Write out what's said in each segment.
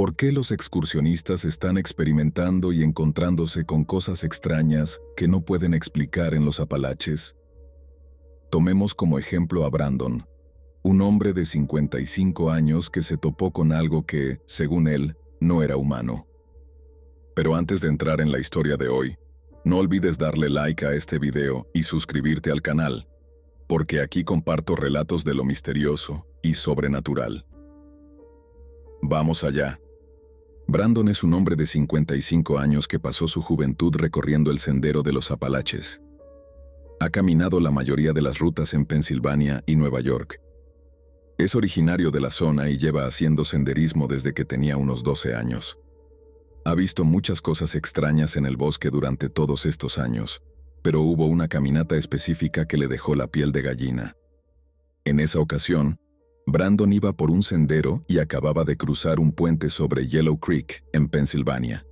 ¿Por qué los excursionistas están experimentando y encontrándose con cosas extrañas que no pueden explicar en los Apalaches? Tomemos como ejemplo a Brandon, un hombre de 55 años que se topó con algo que, según él, no era humano. Pero antes de entrar en la historia de hoy, no olvides darle like a este video y suscribirte al canal, porque aquí comparto relatos de lo misterioso y sobrenatural. Vamos allá. Brandon es un hombre de 55 años que pasó su juventud recorriendo el sendero de los Apalaches. Ha caminado la mayoría de las rutas en Pensilvania y Nueva York. Es originario de la zona y lleva haciendo senderismo desde que tenía unos 12 años. Ha visto muchas cosas extrañas en el bosque durante todos estos años, pero hubo una caminata específica que le dejó la piel de gallina. En esa ocasión, Brandon iba por un sendero y acababa de cruzar un puente sobre Yellow Creek, en Pensilvania.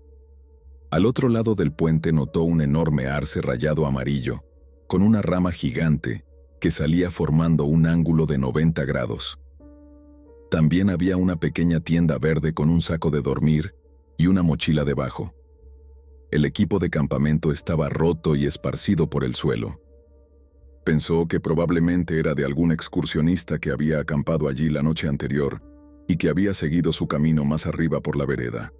Al otro lado del puente notó un enorme arce rayado amarillo, con una rama gigante que salía formando un ángulo de 90 grados. También había una pequeña tienda verde con un saco de dormir y una mochila debajo. El equipo de campamento estaba roto y esparcido por el suelo. Pensó que probablemente era de algún excursionista que había acampado allí la noche anterior y que había seguido su camino más arriba por la vereda.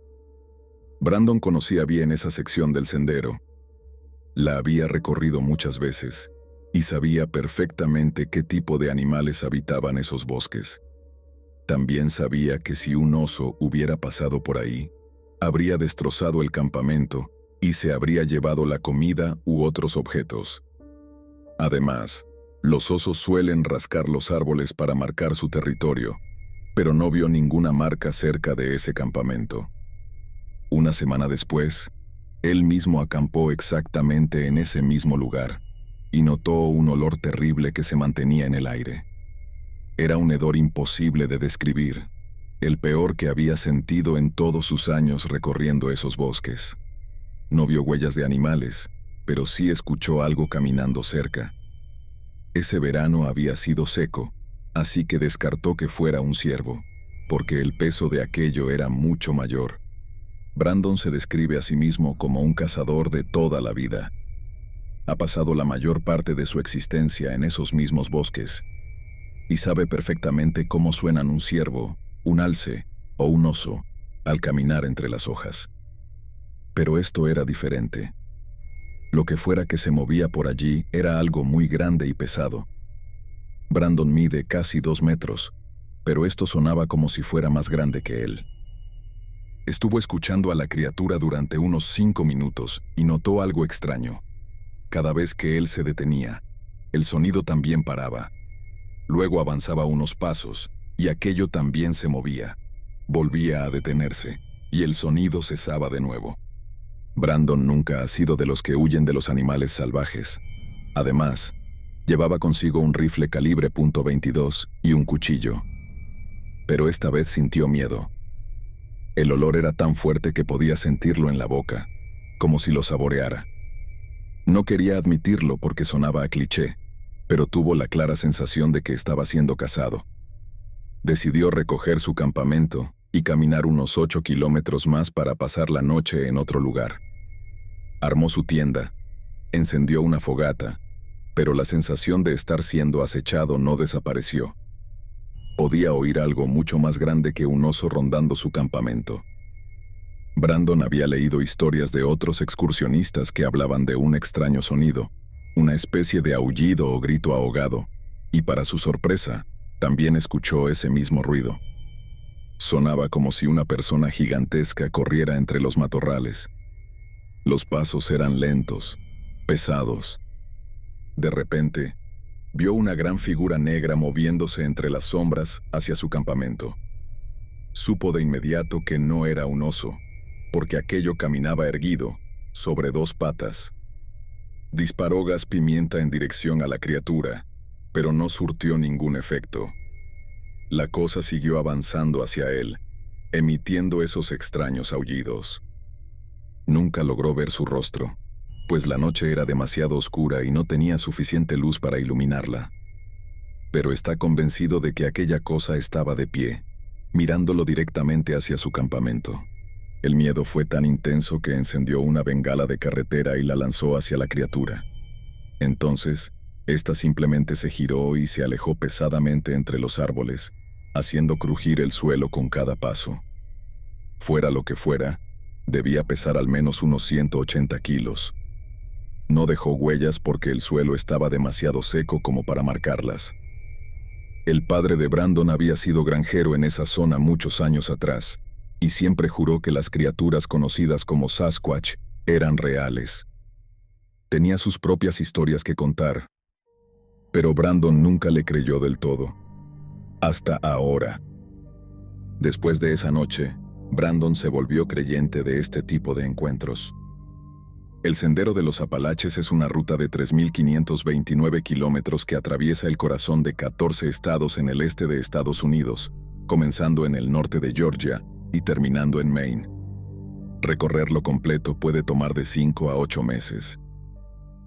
Brandon conocía bien esa sección del sendero. La había recorrido muchas veces y sabía perfectamente qué tipo de animales habitaban esos bosques. También sabía que si un oso hubiera pasado por ahí, habría destrozado el campamento y se habría llevado la comida u otros objetos. Además, los osos suelen rascar los árboles para marcar su territorio, pero no vio ninguna marca cerca de ese campamento. Una semana después, él mismo acampó exactamente en ese mismo lugar y notó un olor terrible que se mantenía en el aire. Era un hedor imposible de describir, el peor que había sentido en todos sus años recorriendo esos bosques. No vio huellas de animales, pero sí escuchó algo caminando cerca. Ese verano había sido seco, así que descartó que fuera un ciervo, porque el peso de aquello era mucho mayor. Brandon se describe a sí mismo como un cazador de toda la vida. Ha pasado la mayor parte de su existencia en esos mismos bosques, y sabe perfectamente cómo suenan un ciervo, un alce o un oso al caminar entre las hojas. Pero esto era diferente. Lo que fuera que se movía por allí era algo muy grande y pesado. Brandon mide casi 2 metros, pero esto sonaba como si fuera más grande que él. Estuvo escuchando a la criatura durante unos 5 minutos y notó algo extraño. Cada vez que él se detenía, el sonido también paraba. Luego avanzaba unos pasos y aquello también se movía. Volvía a detenerse y el sonido cesaba de nuevo. Brandon nunca ha sido de los que huyen de los animales salvajes. Además, llevaba consigo un rifle calibre .22 y un cuchillo. Pero esta vez sintió miedo. El olor era tan fuerte que podía sentirlo en la boca, como si lo saboreara. No quería admitirlo porque sonaba a cliché, pero tuvo la clara sensación de que estaba siendo cazado. Decidió recoger su campamento y caminar unos 8 kilómetros más para pasar la noche en otro lugar. Armó su tienda, encendió una fogata, pero la sensación de estar siendo acechado no desapareció. Podía oír algo mucho más grande que un oso rondando su campamento. Brandon había leído historias de otros excursionistas que hablaban de un extraño sonido, una especie de aullido o grito ahogado, y para su sorpresa, también escuchó ese mismo ruido. Sonaba como si una persona gigantesca corriera entre los matorrales. Los pasos eran lentos, pesados. De repente, vio una gran figura negra moviéndose entre las sombras hacia su campamento. Supo de inmediato que no era un oso, porque aquello caminaba erguido, sobre 2 patas. Disparó gas pimienta en dirección a la criatura, pero no surtió ningún efecto. La cosa siguió avanzando hacia él, emitiendo esos extraños aullidos. Nunca logró ver su rostro, pues la noche era demasiado oscura y no tenía suficiente luz para iluminarla. Pero está convencido de que aquella cosa estaba de pie, mirándolo directamente hacia su campamento. El miedo fue tan intenso que encendió una bengala de carretera y la lanzó hacia la criatura. Entonces, ésta simplemente se giró y se alejó pesadamente entre los árboles, haciendo crujir el suelo con cada paso. Fuera lo que fuera, debía pesar al menos unos 180 kilos. No dejó huellas porque el suelo estaba demasiado seco como para marcarlas. El padre de Brandon había sido granjero en esa zona muchos años atrás, y siempre juró que las criaturas conocidas como Sasquatch eran reales. Tenía sus propias historias que contar, pero Brandon nunca le creyó del todo. Hasta ahora. Después de esa noche, Brandon se volvió creyente de este tipo de encuentros. El Sendero de los Apalaches es una ruta de 3.529 kilómetros que atraviesa el corazón de 14 estados en el este de Estados Unidos, comenzando en el norte de Georgia y terminando en Maine. Recorrerlo completo puede tomar de 5 a 8 meses.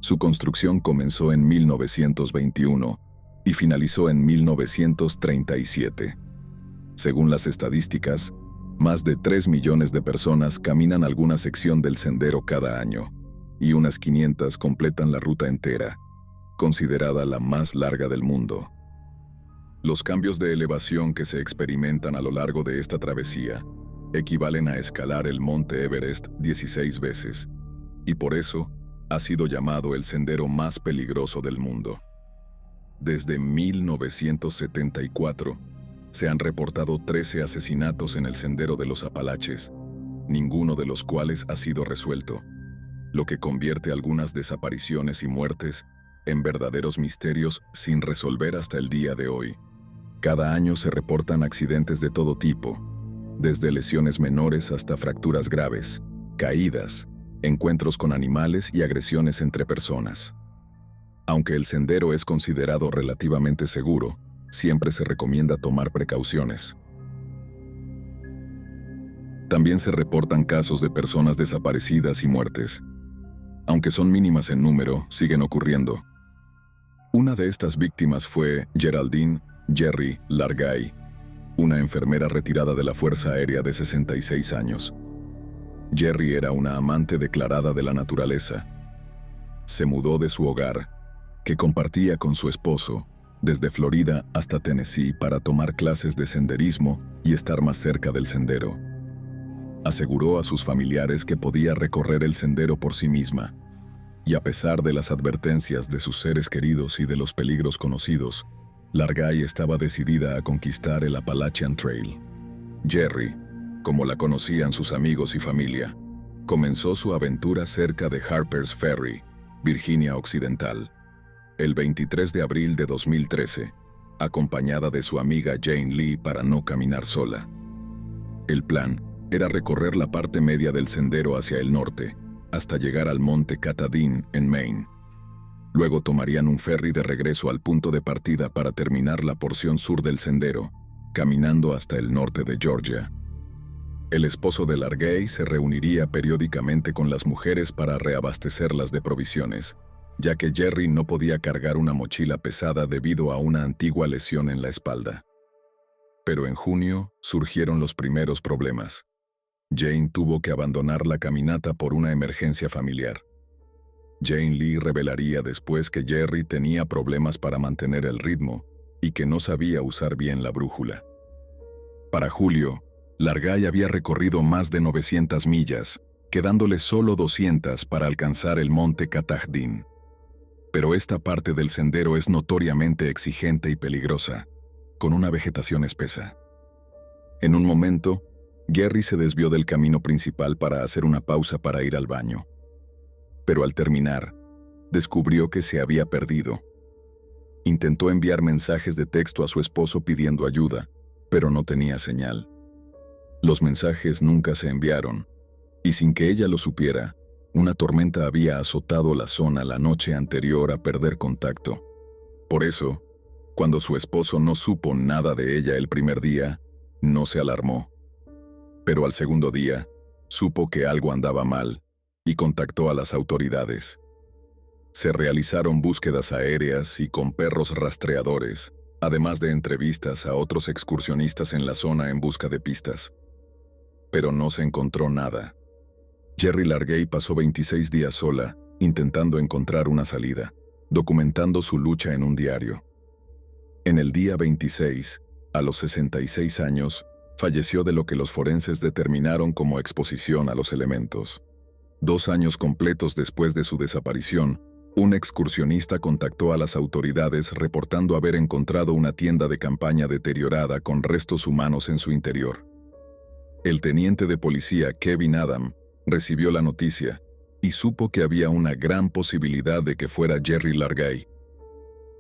Su construcción comenzó en 1921 y finalizó en 1937. Según las estadísticas, más de 3 millones de personas caminan alguna sección del sendero cada año, y unas 500 completan la ruta entera, considerada la más larga del mundo. Los cambios de elevación que se experimentan a lo largo de esta travesía equivalen a escalar el monte Everest 16 veces, y por eso ha sido llamado el sendero más peligroso del mundo. Desde 1974, se han reportado 13 asesinatos en el Sendero de los Apalaches, ninguno de los cuales ha sido resuelto, lo que convierte algunas desapariciones y muertes en verdaderos misterios sin resolver hasta el día de hoy. Cada año se reportan accidentes de todo tipo, desde lesiones menores hasta fracturas graves, caídas, encuentros con animales y agresiones entre personas. Aunque el sendero es considerado relativamente seguro, siempre se recomienda tomar precauciones. También se reportan casos de personas desaparecidas y muertes. Aunque son mínimas en número, siguen ocurriendo. Una de estas víctimas fue Geraldine Jerry Largay, una enfermera retirada de la Fuerza Aérea de 66 años. Jerry era una amante declarada de la naturaleza. Se mudó de su hogar, que compartía con su esposo, desde Florida hasta Tennessee para tomar clases de senderismo y estar más cerca del sendero. Aseguró a sus familiares que podía recorrer el sendero por sí misma, y a pesar de las advertencias de sus seres queridos y de los peligros conocidos, Largay estaba decidida a conquistar el Appalachian Trail. Jerry, como la conocían sus amigos y familia, comenzó su aventura cerca de Harper's Ferry, Virginia Occidental, el 23 de abril de 2013, acompañada de su amiga Jane Lee para no caminar sola. El plan era recorrer la parte media del sendero hacia el norte, hasta llegar al monte Katahdin en Maine. Luego tomarían un ferry de regreso al punto de partida para terminar la porción sur del sendero, caminando hasta el norte de Georgia. El esposo de Largay se reuniría periódicamente con las mujeres para reabastecerlas de provisiones, ya que Jerry no podía cargar una mochila pesada debido a una antigua lesión en la espalda. Pero en junio surgieron los primeros problemas. Jane tuvo que abandonar la caminata por una emergencia familiar. Jane Lee revelaría después que Jerry tenía problemas para mantener el ritmo y que no sabía usar bien la brújula. Para julio, Largay había recorrido más de 900 millas, quedándole solo 200 para alcanzar el monte Katahdin. Pero esta parte del sendero es notoriamente exigente y peligrosa, con una vegetación espesa. En un momento, Jerry se desvió del camino principal para hacer una pausa para ir al baño. Pero al terminar, descubrió que se había perdido. Intentó enviar mensajes de texto a su esposo pidiendo ayuda, pero no tenía señal. Los mensajes nunca se enviaron, y sin que ella lo supiera, una tormenta había azotado la zona la noche anterior a perder contacto. Por eso, cuando su esposo no supo nada de ella el primer día, no se alarmó. Pero al segundo día, supo que algo andaba mal y contactó a las autoridades. Se realizaron búsquedas aéreas y con perros rastreadores, además de entrevistas a otros excursionistas en la zona en busca de pistas. Pero no se encontró nada. Jerry Largay pasó 26 días sola, intentando encontrar una salida, documentando su lucha en un diario. En el día 26, a los 66 años, falleció de lo que los forenses determinaron como exposición a los elementos. 2 años completos después de su desaparición, un excursionista contactó a las autoridades reportando haber encontrado una tienda de campaña deteriorada con restos humanos en su interior. El teniente de policía Kevin Adam recibió la noticia y supo que había una gran posibilidad de que fuera Jerry Largay.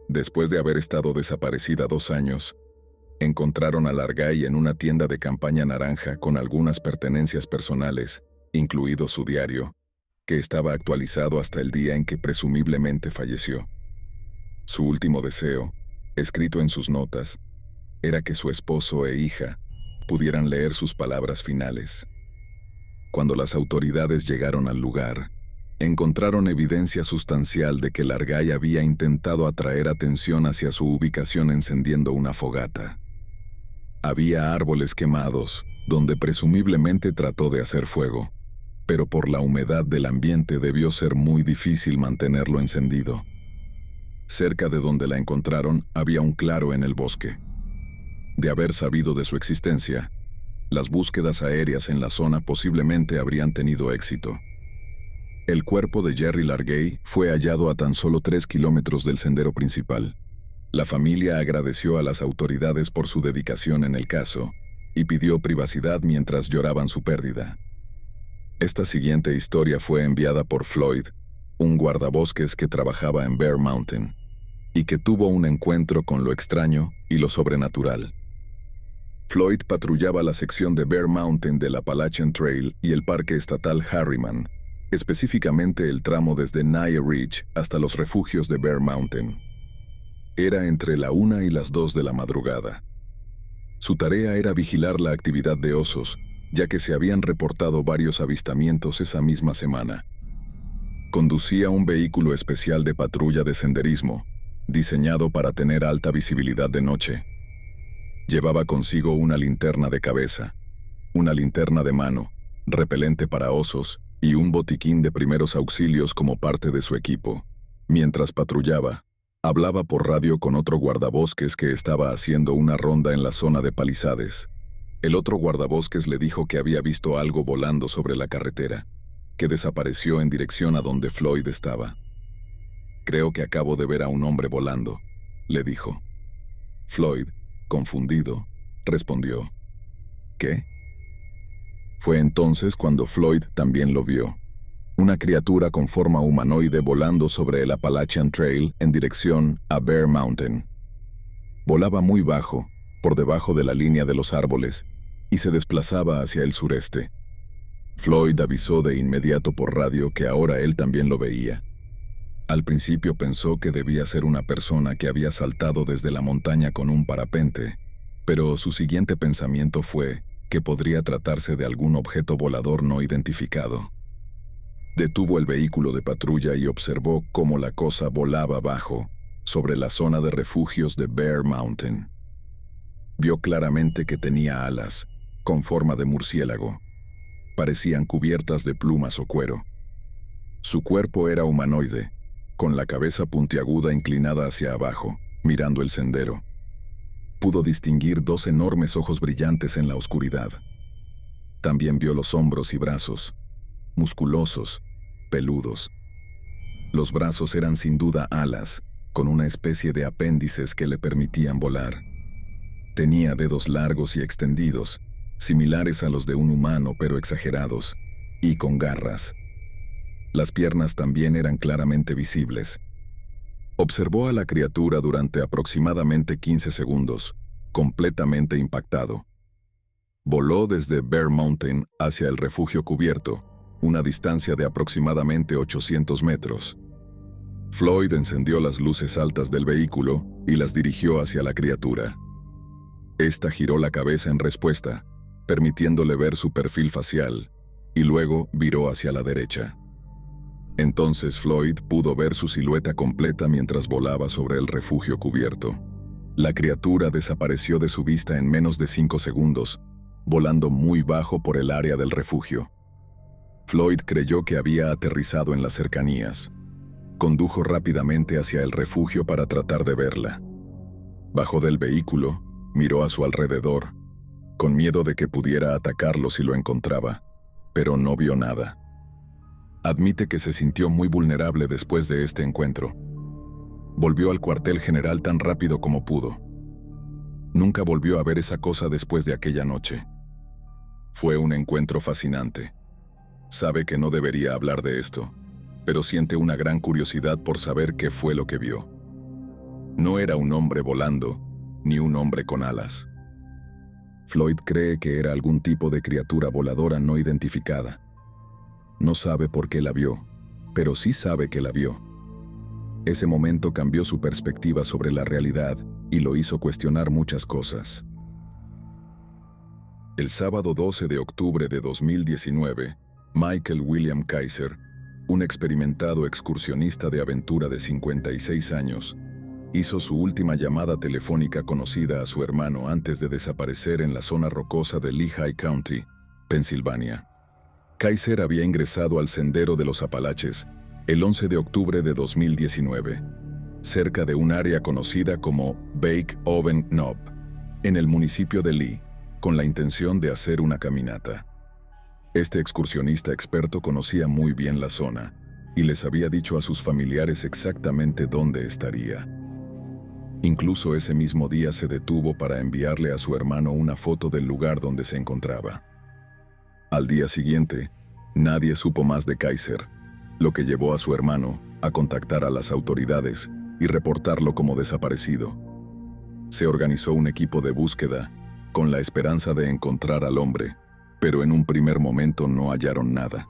Después de haber estado desaparecida 2 años, encontraron a Largay en una tienda de campaña naranja con algunas pertenencias personales, incluido su diario, que estaba actualizado hasta el día en que presumiblemente falleció. Su último deseo, escrito en sus notas, era que su esposo e hija pudieran leer sus palabras finales. Cuando las autoridades llegaron al lugar, encontraron evidencia sustancial de que Largay había intentado atraer atención hacia su ubicación encendiendo una fogata. Había árboles quemados, donde presumiblemente trató de hacer fuego, pero por la humedad del ambiente debió ser muy difícil mantenerlo encendido. Cerca de donde la encontraron había un claro en el bosque. De haber sabido de su existencia, las búsquedas aéreas en la zona posiblemente habrían tenido éxito. El cuerpo de Jerry Largay fue hallado a tan solo 3 kilómetros del sendero principal. La familia agradeció a las autoridades por su dedicación en el caso y pidió privacidad mientras lloraban su pérdida. Esta siguiente historia fue enviada por Floyd, un guardabosques que trabajaba en Bear Mountain, y que tuvo un encuentro con lo extraño y lo sobrenatural. Floyd patrullaba la sección de Bear Mountain del Appalachian Trail y el Parque Estatal Harriman, específicamente el tramo desde Nye Ridge hasta los refugios de Bear Mountain. Era entre la 1 y las 2 de la madrugada. Su tarea era vigilar la actividad de osos, ya que se habían reportado varios avistamientos esa misma semana. Conducía un vehículo especial de patrulla de senderismo, diseñado para tener alta visibilidad de noche. Llevaba consigo una linterna de cabeza, una linterna de mano, repelente para osos y un botiquín de primeros auxilios como parte de su equipo. Mientras patrullaba, hablaba por radio con otro guardabosques que estaba haciendo una ronda en la zona de Palisades. El otro guardabosques le dijo que había visto algo volando sobre la carretera, que desapareció en dirección a donde Floyd estaba. «Creo que acabo de ver a un hombre volando», le dijo. Floyd, confundido, respondió. «¿Qué?». Fue entonces cuando Floyd también lo vio. Una criatura con forma humanoide volando sobre el Appalachian Trail en dirección a Bear Mountain. Volaba muy bajo, por debajo de la línea de los árboles, y se desplazaba hacia el sureste. Floyd avisó de inmediato por radio que ahora él también lo veía. Al principio pensó que debía ser una persona que había saltado desde la montaña con un parapente, pero su siguiente pensamiento fue que podría tratarse de algún objeto volador no identificado. Detuvo el vehículo de patrulla y observó cómo la cosa volaba abajo, sobre la zona de refugios de Bear Mountain. Vio claramente que tenía alas, con forma de murciélago. Parecían cubiertas de plumas o cuero. Su cuerpo era humanoide, con la cabeza puntiaguda inclinada hacia abajo, mirando el sendero. Pudo distinguir 2 enormes ojos brillantes en la oscuridad. También vio los hombros y brazos, musculosos, peludos. Los brazos eran sin duda alas, con una especie de apéndices que le permitían volar. Tenía dedos largos y extendidos, similares a los de un humano pero exagerados, y con garras. Las piernas también eran claramente visibles. Observó a la criatura durante aproximadamente 15 segundos, completamente impactado. Voló desde Bear Mountain hacia el refugio cubierto, una distancia de aproximadamente 800 metros. Floyd encendió las luces altas del vehículo y las dirigió hacia la criatura. Esta giró la cabeza en respuesta, permitiéndole ver su perfil facial, y luego viró hacia la derecha. Entonces Floyd pudo ver su silueta completa mientras volaba sobre el refugio cubierto. La criatura desapareció de su vista en menos de 5 segundos, volando muy bajo por el área del refugio. Floyd creyó que había aterrizado en las cercanías. Condujo rápidamente hacia el refugio para tratar de verla. Bajó del vehículo, miró a su alrededor, con miedo de que pudiera atacarlo si lo encontraba, pero no vio nada. Admite que se sintió muy vulnerable después de este encuentro. Volvió al cuartel general tan rápido como pudo. Nunca volvió a ver esa cosa después de aquella noche. Fue un encuentro fascinante. Sabe que no debería hablar de esto, pero siente una gran curiosidad por saber qué fue lo que vio. No era un hombre volando, ni un hombre con alas. Floyd cree que era algún tipo de criatura voladora no identificada. No sabe por qué la vio, pero sí sabe que la vio. Ese momento cambió su perspectiva sobre la realidad y lo hizo cuestionar muchas cosas. El sábado 12 de octubre de 2019, Michael William Kaiser, un experimentado excursionista de aventura de 56 años, hizo su última llamada telefónica conocida a su hermano antes de desaparecer en la zona rocosa de Lehigh County, Pensilvania. Kaiser había ingresado al Sendero de los Apalaches el 11 de octubre de 2019, cerca de un área conocida como Bake Oven Knob, en el municipio de Lee, con la intención de hacer una caminata. Este excursionista experto conocía muy bien la zona y les había dicho a sus familiares exactamente dónde estaría. Incluso ese mismo día se detuvo para enviarle a su hermano una foto del lugar donde se encontraba. Al día siguiente, nadie supo más de Kaiser, lo que llevó a su hermano a contactar a las autoridades y reportarlo como desaparecido. Se organizó un equipo de búsqueda con la esperanza de encontrar al hombre, pero en un primer momento no hallaron nada.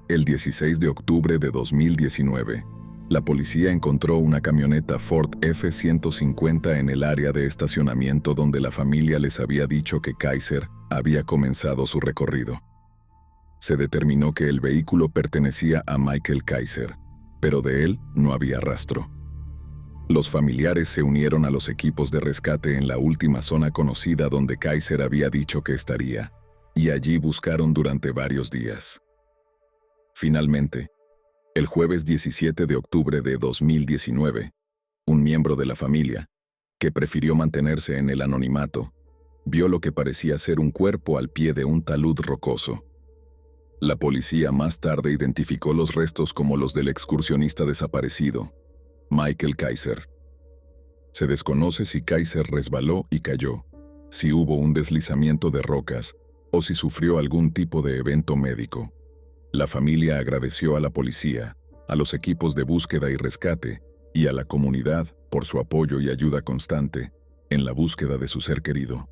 El 16 de octubre de 2019, la policía encontró una camioneta Ford F-150 en el área de estacionamiento donde la familia les había dicho que Kaiser había comenzado su recorrido. Se determinó que el vehículo pertenecía a Michael Kaiser, pero de él no había rastro. Los familiares se unieron a los equipos de rescate en la última zona conocida donde Kaiser había dicho que estaría, y allí buscaron durante varios días. Finalmente, el jueves 17 de octubre de 2019, un miembro de la familia, que prefirió mantenerse en el anonimato, vio lo que parecía ser un cuerpo al pie de un talud rocoso. La policía más tarde identificó los restos como los del excursionista desaparecido, Michael Kaiser. Se desconoce si Kaiser resbaló y cayó, si hubo un deslizamiento de rocas o si sufrió algún tipo de evento médico. La familia agradeció a la policía, a los equipos de búsqueda y rescate y a la comunidad por su apoyo y ayuda constante en la búsqueda de su ser querido.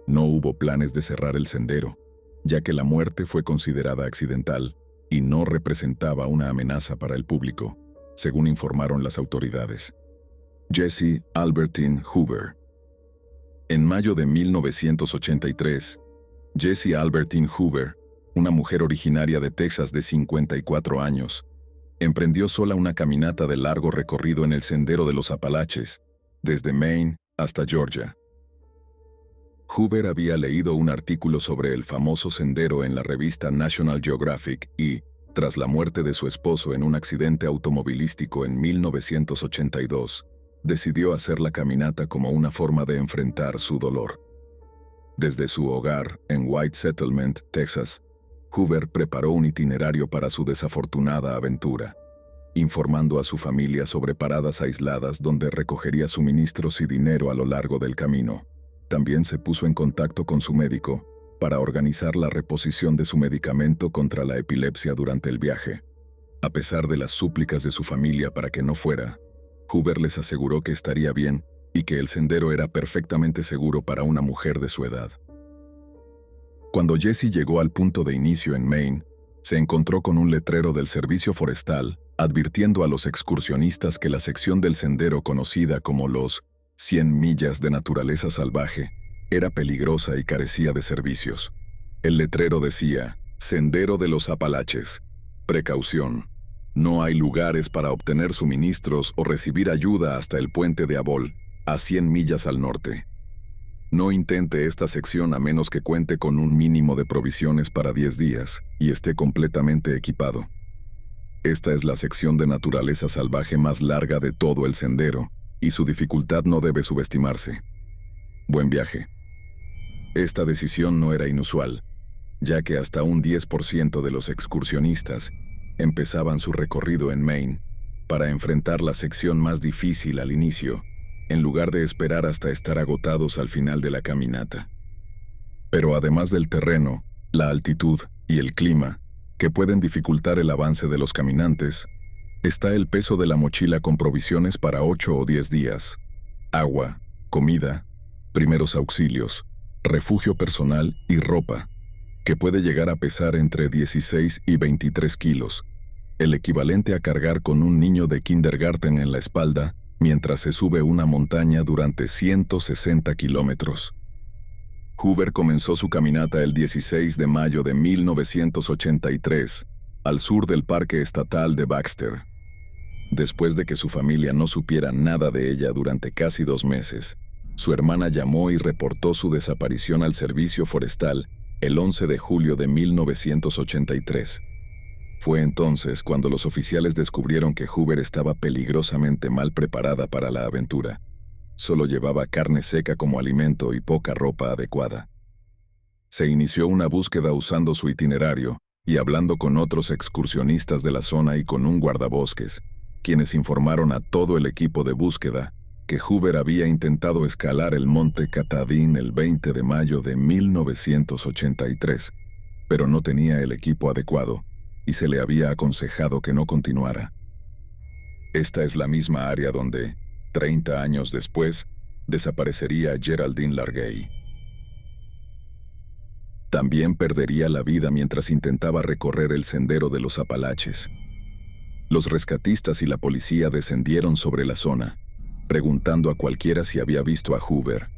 No hubo planes de cerrar el sendero, ya que la muerte fue considerada accidental y no representaba una amenaza para el público, según informaron las autoridades. Jessie Albertine Hoover. En mayo de 1983, Jessie Albertine Hoover, una mujer originaria de Texas de 54 años, emprendió sola una caminata de largo recorrido en el Sendero de los Apalaches, desde Maine hasta Georgia. Hoover había leído un artículo sobre el famoso sendero en la revista National Geographic y, tras la muerte de su esposo en un accidente automovilístico en 1982, decidió hacer la caminata como una forma de enfrentar su dolor. Desde su hogar, en White Settlement, Texas, Hoover preparó un itinerario para su desafortunada aventura, informando a su familia sobre paradas aisladas donde recogería suministros y dinero a lo largo del camino. También se puso en contacto con su médico para organizar la reposición de su medicamento contra la epilepsia durante el viaje. A pesar de las súplicas de su familia para que no fuera, Hoover les aseguró que estaría bien y que el sendero era perfectamente seguro para una mujer de su edad. Cuando Jessie llegó al punto de inicio en Maine, se encontró con un letrero del Servicio Forestal advirtiendo a los excursionistas que la sección del sendero conocida como los 100 millas de naturaleza salvaje era peligrosa y carecía de servicios. El letrero decía, Sendero de los Apalaches, precaución. No hay lugares para obtener suministros o recibir ayuda hasta el puente de Abol, a 100 millas al norte. No intente esta sección a menos que cuente con un mínimo de provisiones para 10 días y esté completamente equipado. Esta es la sección de naturaleza salvaje más larga de todo el sendero, y su dificultad no debe subestimarse. Buen viaje. Esta decisión no era inusual, ya que hasta un 10% de los excursionistas empezaban su recorrido en Maine para enfrentar la sección más difícil al inicio, en lugar de esperar hasta estar agotados al final de la caminata. Pero además del terreno, la altitud y el clima, que pueden dificultar el avance de los caminantes, está el peso de la mochila con provisiones para 8 o 10 días, agua, comida, primeros auxilios, refugio personal y ropa, que puede llegar a pesar entre 16 y 23 kilos, el equivalente a cargar con un niño de kindergarten en la espalda mientras se sube una montaña durante 160 kilómetros. Hoover comenzó su caminata el 16 de mayo de 1983, al sur del Parque Estatal de Baxter. Después de que su familia no supiera nada de ella durante casi 2 meses, su hermana llamó y reportó su desaparición al Servicio Forestal el 11 de julio de 1983. Fue entonces cuando los oficiales descubrieron que Hoover estaba peligrosamente mal preparada para la aventura. Solo llevaba carne seca como alimento y poca ropa adecuada. Se inició una búsqueda usando su itinerario y hablando con otros excursionistas de la zona y con un guardabosques, quienes informaron a todo el equipo de búsqueda que Hoover había intentado escalar el monte Katahdin el 20 de mayo de 1983, pero no tenía el equipo adecuado y se le había aconsejado que no continuara. Esta es la misma área donde, 30 años después, desaparecería Geraldine Largey. También perdería la vida mientras intentaba recorrer el sendero de los Apalaches. Los rescatistas y la policía descendieron sobre la zona, preguntando a cualquiera si había visto a Hoover.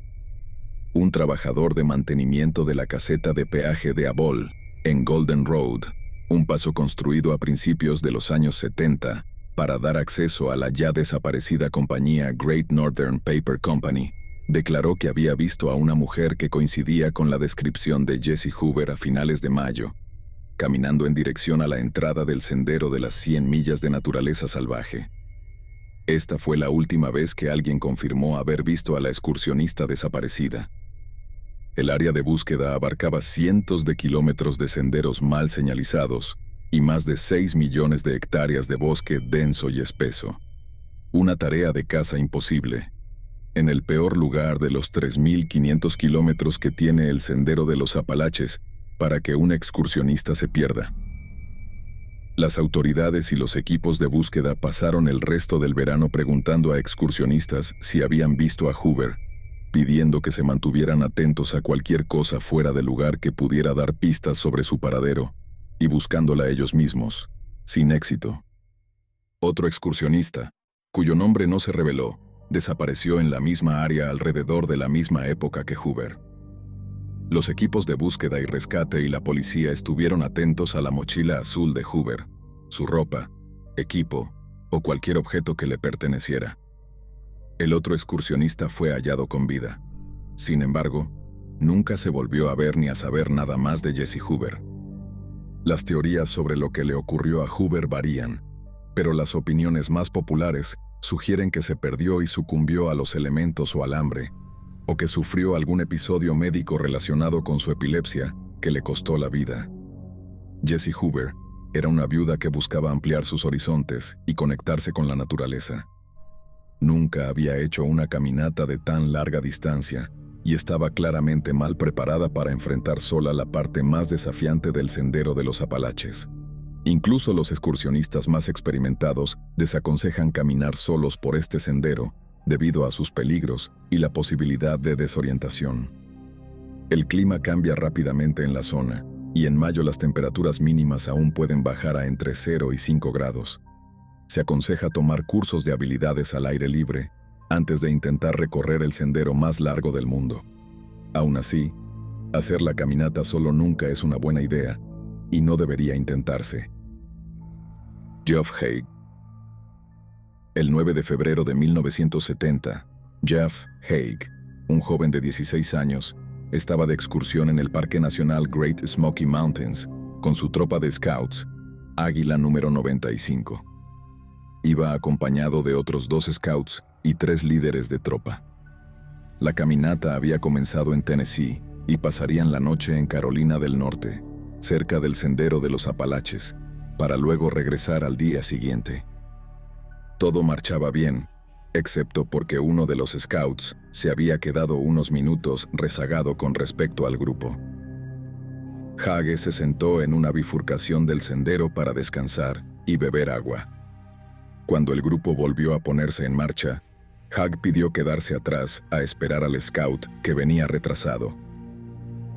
Un trabajador de mantenimiento de la caseta de peaje de Abol, en Golden Road, un paso construido a principios de los años 70 para dar acceso a la ya desaparecida compañía Great Northern Paper Company, declaró que había visto a una mujer que coincidía con la descripción de Jessie Hoover a finales de mayo, caminando en dirección a la entrada del sendero de las 100 millas de naturaleza salvaje. Esta fue la última vez que alguien confirmó haber visto a la excursionista desaparecida. El área de búsqueda abarcaba cientos de kilómetros de senderos mal señalizados y más de 6 millones de hectáreas de bosque denso y espeso. Una tarea de caza imposible, en el peor lugar de los 3.500 kilómetros que tiene el sendero de los Apalaches para que un excursionista se pierda. Las autoridades y los equipos de búsqueda pasaron el resto del verano preguntando a excursionistas si habían visto a Hoover, pidiendo que se mantuvieran atentos a cualquier cosa fuera del lugar que pudiera dar pistas sobre su paradero, y buscándola ellos mismos, sin éxito. Otro excursionista, cuyo nombre no se reveló, desapareció en la misma área alrededor de la misma época que Hoover. Los equipos de búsqueda y rescate y la policía estuvieron atentos a la mochila azul de Hoover, su ropa, equipo o cualquier objeto que le perteneciera. El otro excursionista fue hallado con vida. Sin embargo, nunca se volvió a ver ni a saber nada más de Jessie Hoover. Las teorías sobre lo que le ocurrió a Hoover varían, pero las opiniones más populares sugieren que se perdió y sucumbió a los elementos o al hambre, o que sufrió algún episodio médico relacionado con su epilepsia que le costó la vida. Jessie Hoover era una viuda que buscaba ampliar sus horizontes y conectarse con la naturaleza. Nunca había hecho una caminata de tan larga distancia y estaba claramente mal preparada para enfrentar sola la parte más desafiante del sendero de los Apalaches. Incluso los excursionistas más experimentados desaconsejan caminar solos por este sendero debido a sus peligros y la posibilidad de desorientación. El clima cambia rápidamente en la zona, y en mayo las temperaturas mínimas aún pueden bajar a entre 0 y 5 grados. Se aconseja tomar cursos de habilidades al aire libre antes de intentar recorrer el sendero más largo del mundo. Aún así, hacer la caminata solo nunca es una buena idea y no debería intentarse. Geoff Haigh. El 9 de febrero de 1970, Geoff Haigh, un joven de 16 años, estaba de excursión en el Parque Nacional Great Smoky Mountains con su tropa de scouts, Águila número 95. Iba acompañado de otros 2 scouts y 3 líderes de tropa. La caminata había comenzado en Tennessee y pasarían la noche en Carolina del Norte, cerca del Sendero de los Apalaches, para luego regresar al día siguiente. Todo marchaba bien, excepto porque uno de los scouts se había quedado unos minutos rezagado con respecto al grupo. Haigh se sentó en una bifurcación del sendero para descansar y beber agua. Cuando el grupo volvió a ponerse en marcha, Haigh pidió quedarse atrás a esperar al scout que venía retrasado.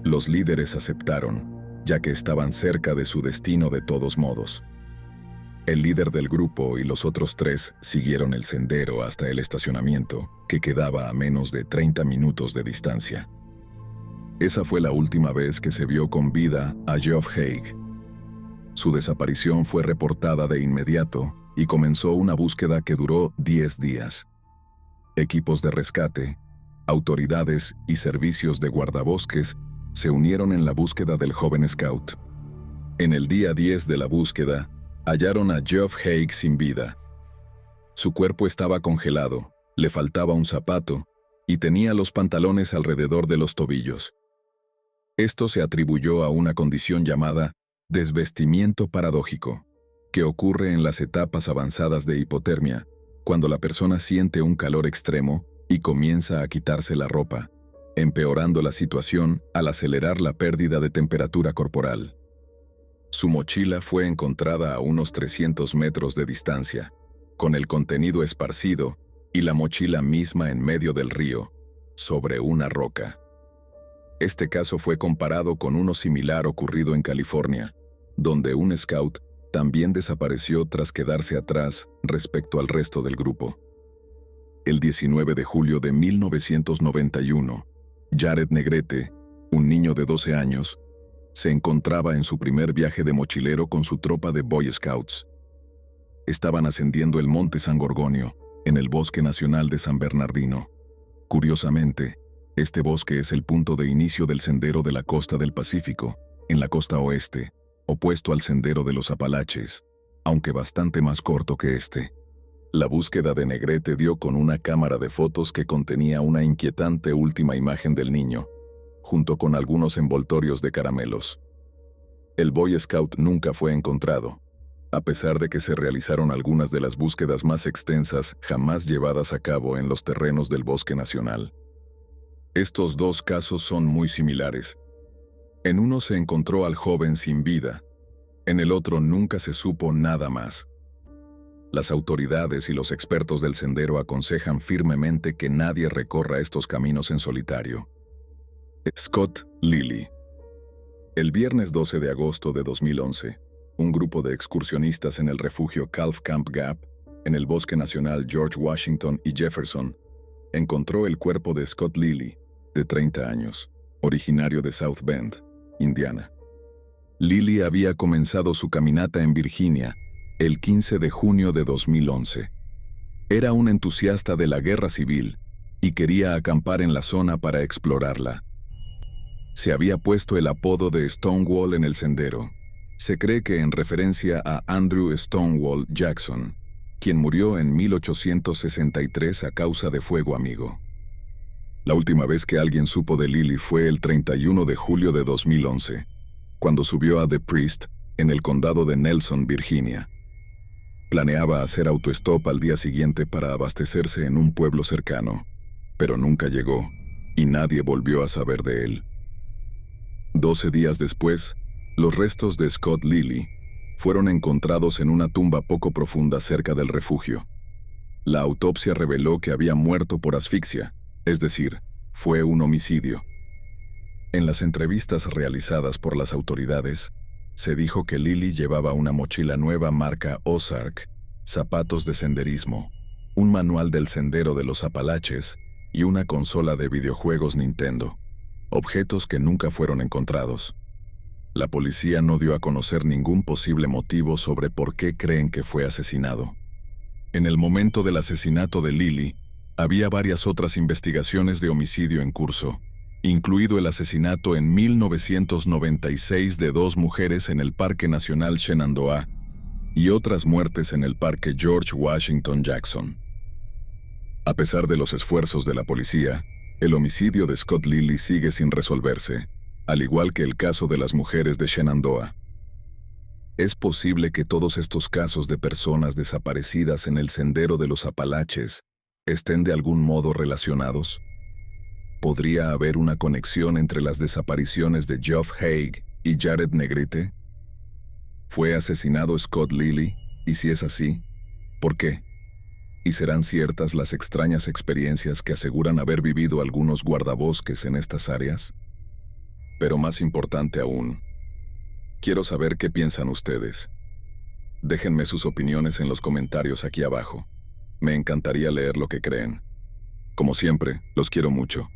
Los líderes aceptaron, ya que estaban cerca de su destino de todos modos. El líder del grupo y los otros 3 siguieron el sendero hasta el estacionamiento, que quedaba a menos de 30 minutos de distancia. Esa fue la última vez que se vio con vida a Geoff Haigh. Su desaparición fue reportada de inmediato y comenzó una búsqueda que duró 10 días. Equipos de rescate, autoridades y servicios de guardabosques se unieron en la búsqueda del joven scout. En el día 10 de la búsqueda, hallaron a Geoff Haigh sin vida. Su cuerpo estaba congelado, le faltaba un zapato y tenía los pantalones alrededor de los tobillos. Esto se atribuyó a una condición llamada desvestimiento paradójico, que ocurre en las etapas avanzadas de hipotermia, cuando la persona siente un calor extremo y comienza a quitarse la ropa, empeorando la situación al acelerar la pérdida de temperatura corporal. Su mochila fue encontrada a unos 300 metros de distancia, con el contenido esparcido y la mochila misma en medio del río, sobre una roca. Este caso fue comparado con uno similar ocurrido en California, donde un scout también desapareció tras quedarse atrás respecto al resto del grupo. El 19 de julio de 1991, Jared Negrete, un niño de 12 años, se encontraba en su primer viaje de mochilero con su tropa de Boy Scouts. Estaban ascendiendo el Monte San Gorgonio, en el Bosque Nacional de San Bernardino. Curiosamente, este bosque es el punto de inicio del Sendero de la Costa del Pacífico, en la costa oeste, opuesto al Sendero de los Apalaches, aunque bastante más corto que este. La búsqueda de Negrete dio con una cámara de fotos que contenía una inquietante última imagen del niño, junto con algunos envoltorios de caramelos. El Boy Scout nunca fue encontrado, a pesar de que se realizaron algunas de las búsquedas más extensas jamás llevadas a cabo en los terrenos del Bosque Nacional. Estos 2 casos son muy similares. En uno se encontró al joven sin vida, en el otro nunca se supo nada más. Las autoridades y los expertos del sendero aconsejan firmemente que nadie recorra estos caminos en solitario. Scott Lilly. El viernes 12 de agosto de 2011, un grupo de excursionistas en el refugio Calf Camp Gap, en el Bosque Nacional George Washington y Jefferson, encontró el cuerpo de Scott Lilly, de 30 años, originario de South Bend, Indiana. Lilly había comenzado su caminata en Virginia el 15 de junio de 2011. Era un entusiasta de la guerra civil y quería acampar en la zona para explorarla. Se había puesto el apodo de Stonewall en el sendero. Se cree que en referencia a Andrew Stonewall Jackson, quien murió en 1863 a causa de fuego amigo. La última vez que alguien supo de Lilly fue el 31 de julio de 2011, cuando subió a The Priest, en el condado de Nelson, Virginia. Planeaba hacer autostop al día siguiente para abastecerse en un pueblo cercano, pero nunca llegó, y nadie volvió a saber de él. 12 días después, los restos de Scott Lilly fueron encontrados en una tumba poco profunda cerca del refugio. La autopsia reveló que había muerto por asfixia, es decir, fue un homicidio. En las entrevistas realizadas por las autoridades, se dijo que Lilly llevaba una mochila nueva marca Ozark, zapatos de senderismo, un manual del Sendero de los Apalaches y una consola de videojuegos Nintendo, objetos que nunca fueron encontrados. La policía no dio a conocer ningún posible motivo sobre por qué creen que fue asesinado. En el momento del asesinato de Lily, había varias otras investigaciones de homicidio en curso, incluido el asesinato en 1996 de 2 mujeres en el Parque Nacional Shenandoah y otras muertes en el Parque George Washington Jackson. A pesar de los esfuerzos de la policía, el homicidio de Scott Lilly sigue sin resolverse, al igual que el caso de las mujeres de Shenandoah. ¿Es posible que todos estos casos de personas desaparecidas en el sendero de los Apalaches estén de algún modo relacionados? ¿Podría haber una conexión entre las desapariciones de Geoff Haigh y Jared Negrete? ¿Fue asesinado Scott Lilly? Y si es así, ¿por qué? ¿Y serán ciertas las extrañas experiencias que aseguran haber vivido algunos guardabosques en estas áreas? Pero más importante aún, quiero saber qué piensan ustedes. Déjenme sus opiniones en los comentarios aquí abajo. Me encantaría leer lo que creen. Como siempre, los quiero mucho.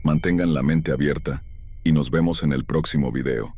Mantengan la mente abierta y nos vemos en el próximo video.